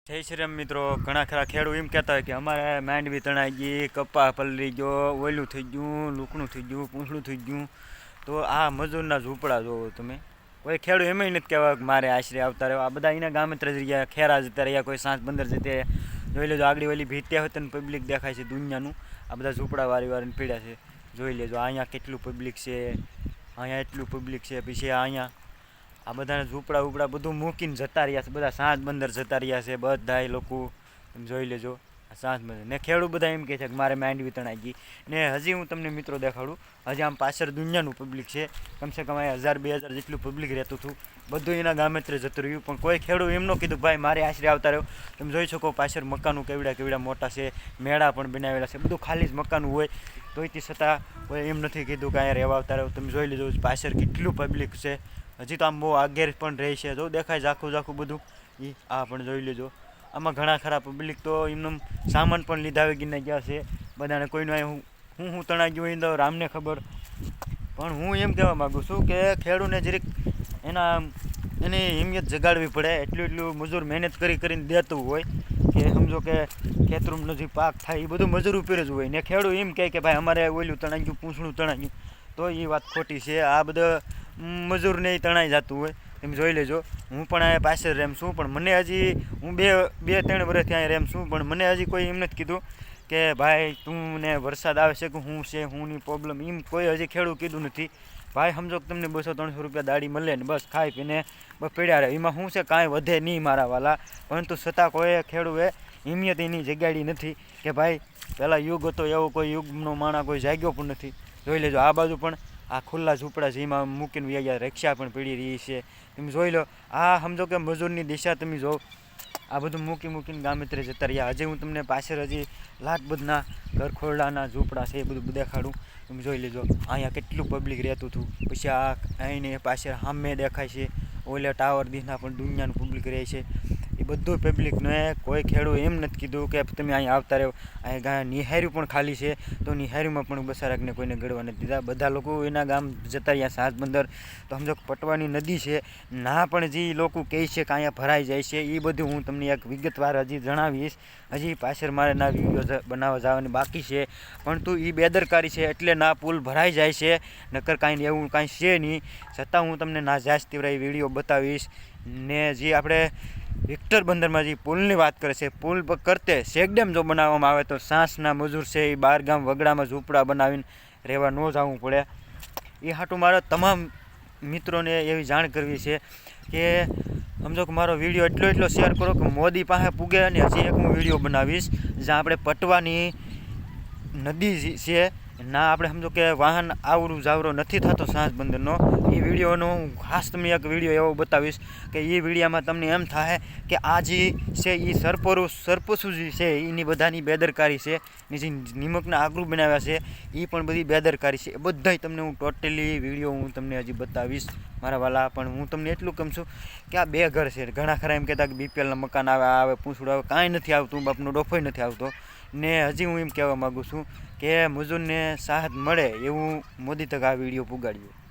જય શ્રી રામ મિત્રો, ઘણા ખરા ખેડૂત એમ કહેતા હોય કે અમારે માંડવી તણાઈ ગઈ, કપા પલળી ગયો, ઓયલું થઈ ગયું, લૂકણું થઈ ગયું, પૂંછડું થઈ ગયું. તો આ મજૂરના ઝૂંપડા જોવો તમે. કોઈ ખેડૂત એમ નથી કહેવા કે મારે આશરે આવતા રહ્યો. આ બધા એના ગામત્ર જ રહ્યા, ખેરા જતા રહ્યા, કોઈ સાંજ બંદર જતે. જોઈ લેજો આગળ ઓલી ભીત્યા હોય તો પબ્લિક દેખાય છે દુનિયાનું. આ બધા ઝૂંપડા વારીને પીડ્યા છે. જોઈ લેજો અહીંયા કેટલું પબ્લિક છે, અહીંયા એટલું પબ્લિક છે. પછી અહીંયા આ બધાને ઝૂંપડા ઉપડા બધું મૂકીને જતા રહ્યા છે. બધા સાંજ બંદર જતા રહ્યા છે બધા લોકો. તમે જોઈ લેજો આ સાંજ બંદર ને ખેડૂત બધા એમ કહે છે કે મારે માંડવી તણાઈ ગઈ. ને હજી હું તમને મિત્રો દેખાડું, હજી આમ પાછળ દુનિયાનું પબ્લિક છે. કમસે કમ અહીંયા 1000-2000 જેટલું પબ્લિક રહેતું હતું. બધું એના ગામેત્રે જતું રહ્યું. પણ કોઈ ખેડૂત એમ ન કીધું ભાઈ મારે આશરે આવતા રહ્યો. તમે જોઈ શકો પાછળ મકાનો કેવડા મોટા છે, મેળા પણ બનાવેલા છે. બધું ખાલી જ મકાન હોય તોય તે છતાં કોઈ એમ નથી કીધું કે અહીંયા રહેવા આવતા રહ્યો. તમે જોઈ લેજો પાછળ કેટલું પબ્લિક છે. હજી તો આમ બહુ આગળ પણ રહે છે. જો દેખાય ઝાખું બધું એ આ પણ જોઈ લેજો. આમાં ઘણા ખરા પબ્લિક તો એમનો સામાન પણ લીધા ગીને ગયા છે બધાને. કોઈનું હું તણાઈ ગયું હોય તો રામને ખબર. પણ હું એમ કહેવા માગું છું કે ખેડૂતને જરીક એની હિંમત જગાડવી પડે. એટલું મજૂર મહેનત કરીને દેતું હોય કે સમજો કે ખેતરમાં જે પાક થાય એ બધું મજૂર ઉપર જ હોય. ને ખેડૂત એમ કહે કે ભાઈ અમારે ઓયલું તણાઈ ગયું, પૂંછડું તણાઈ ગયું, તો એ વાત ખોટી છે. આ બધા મજૂરને તણાઈ જતું હોય. તમે જોઈ લેજો. હું પણ અહીંયા પાછળ રેમ છું, પણ મને હજી હું બે ત્રણ વર્ષથી અહીંયા રેમ છું, પણ મને હજી કોઈ એમ નથી કીધું કે ભાઈ તું ને વરસાદ આવે છે કે હું છે હુંની પ્રોબ્લેમ. એમ કોઈ હજી ખેડૂત કીધું નથી. ભાઈ સમજો કે તમને 200-300 રૂપિયા દાડી મળે ને બસ ખાઈ પીને બસ પડ્યા રહે. એમાં શું છે કાંઈ વધે નહીં મારા વાલા. પરંતુ છતાં કોઈ ખેડૂએ હિંમત એની જગાડી નથી કે ભાઈ પહેલાં યુગ હતો એવો કોઈ યુગનો માણસ કોઈ જાગ્યો પણ નથી. જોઈ લેજો આ બાજુ પણ આ ખુલ્લા ઝૂંપડા છે, એમાં મૂકીને વ્યાયા રિક્ષા પણ પડી રહી છે. તમે જોઈ લો આ સમજો કે મજૂરની દિશા તમે જો. આ બધું મૂકીને ગામેત્રે જતા રહ્યા. હજી હું તમને પાછળ હજી લાખબધના ઘર ખોરડાના ઝૂંપડા છે એ બધું દેખાડું. તમે જોઈ લેજો અહીંયા કેટલું પબ્લિક રહેતું હતું. પછી આ અહીંને પાછળ સામે દેખાય છે ઓલે ટાવર દીના પણ દુનિયાનું પબ્લિક રહે છે. એ બધું પબ્લિકને કોઈ ખેડૂત એમ નથી કીધું કે તમે અહીંયા આવતા રહ્યો. અહીંયા નિહાર્યું પણ ખાલી છે, તો નિહાર્યુંમાં પણ બસારાકને કોઈને ગળવા નથી દીધા. બધા લોકો એના ગામ જતા રહ્યા સાંજ બંદર. તો સમજો પટવાની નદી છે ના, પણ જે લોકો કહે છે કે અહીંયા ભરાઈ જાય છે એ બધું હું તમને એક વિગતવાર હજી જણાવીશ. હજી પાછળ મારે ના વિડીયો બનાવવા જવાની બાકી છે, પરંતુ એ બેદરકારી છે એટલે ના પુલ ભરાઈ જાય છે. નકર કાંઈ એવું કાંઈ છે નહીં. છતાં હું તમને ના જાસ્ત તીવ્ર વિડીયો બતાવીશ. ને જે આપણે વિક્ટર બંદરમાં જે પુલની વાત કરે છે, પુલ કરતે ચેકડેમ જો બનાવવામાં આવે તો સાંસના મજૂર છે એ 12 ગામ વગડામાં ઝૂંપડા બનાવીને રહેવા ન જવું પડે. એ હાટું મારા તમામ મિત્રોને એવી જાણ કરવી છે કે સમજો કે મારો વિડીયો એટલો શેર કરો કે મોદી પાસે પૂગે. અને હજી એક હું વિડીયો બનાવીશ જ્યાં આપણે પટવાની નદી છે ના, આપણે સમજો કે વાહન આવરું જાવરો નથી થતો સાંજ બંદરનો. એ વિડીયોનો હું ખાસ તમને એક વિડીયો એવો બતાવીશ કે એ વિડીયોમાં તમને એમ થાય કે આ જે છે એ સરપસુ જે છે એની બધાની બેદરકારી છે. ને જે નિમકના આગરું બનાવ્યા છે એ પણ બધી બેદરકારી છે. એ બધાય તમને હું ટોટલી વિડીયો હું તમને હજી બતાવીશ મારા વાલા. પણ હું તમને એટલું કહું છું કે આ 2 ઘર છે. ઘણા ખરા એમ કહેતા કે બીપીએલના મકાન આવે પૂંછડું આવે, કાંઈ નથી આવતું, બાપનો ડોફોય નથી આવતો. ને હજી હું એમ કહેવા માગું છું કે મજૂરને સાહત મળે એવું મોદી તક આ વિડીયો પુગાડ્યો.